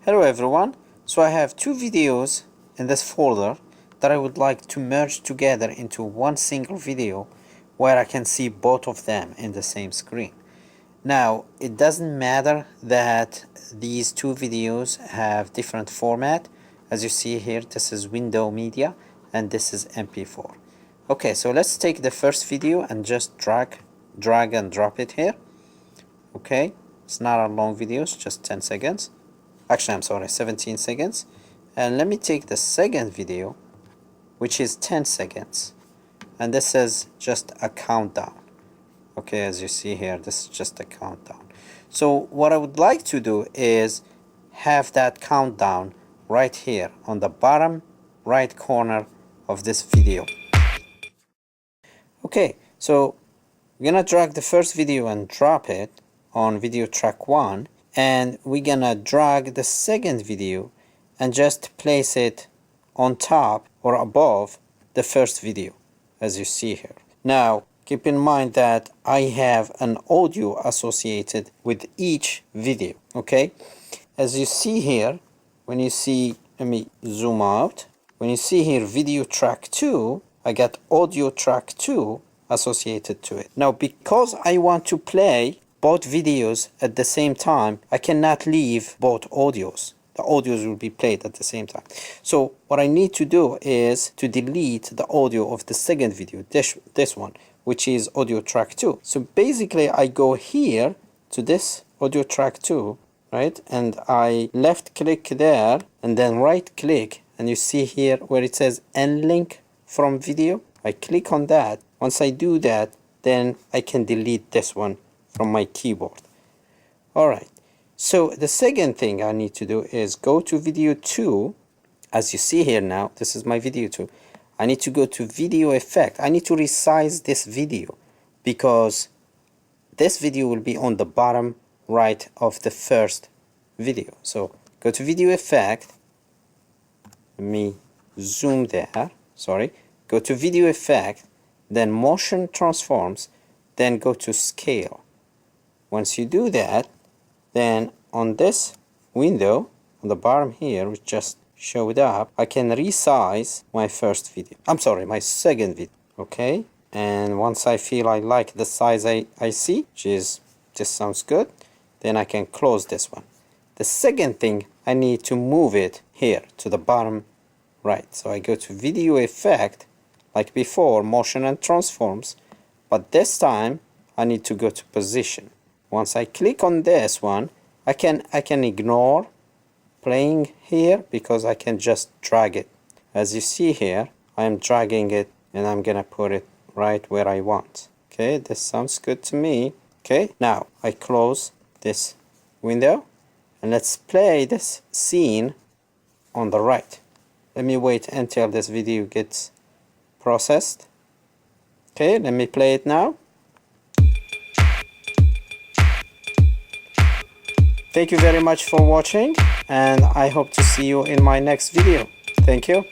Hello everyone, so I have two videos in this folder that I would like to merge together into one single video where I can see both of them in the same screen. Now it doesn't matter that these two videos have different format. As you see here, this is window media and this is MP4. Okay, so let's take the first video and just drag and drop it here. Okay, it's not a long video, it's just 10 seconds. Actually, I'm sorry, 17 seconds. And let me take the second video, which is 10 seconds. And this is just a countdown. Okay, as you see here, this is just a countdown. So what I would like to do is have that countdown right here on the bottom right corner of this video. Okay, so we're gonna drag the first video and drop it on video track 1. And we're gonna drag the second video and just place it on top or above the first video, as you see here. Now keep in mind that I have an audio associated with each video. Okay, as you see here, when you see, let me zoom out, when you see here video track 2, I got audio track 2 associated to it. Now because I want to play both videos at the same time, I cannot leave both audios. The audios will be played at the same time. So what I need to do is to delete the audio of the second video, this one, which is audio track 2. So basically I go here to this audio track 2, right? And I left click there and then right click, and you see here where it says unlink from video. I click on that. Once I do that, then I can delete this one from my keyboard. Alright, so the second thing I need to do is go to video 2. As you see here now, this is my video 2. I need to go to video effect. I need to resize this video because this video will be on the bottom right of the first video. So go to video effect. Let me zoom there. Sorry. Go to video effect, then motion transforms, then go to scale. Once you do that, then on this window on the bottom here, which just showed up, I can resize my first video. I'm sorry, my second video. Okay, and once I feel I like the size I see, which is, this sounds good, then I can close this one. The second thing, I need to move it here to the bottom right. So I go to video effect, like before, motion and transforms, but this time I need to go to position. Once I click on this one, I can ignore playing here because I can just drag it. As you see here, I am dragging it and I'm gonna put it right where I want. Okay, this sounds good to me. Okay, now I close this window and let's play this scene on the right. Let me wait until this video gets processed. Okay, let me play it now. Thank you very much for watching, and I hope to see you in my next video. Thank you.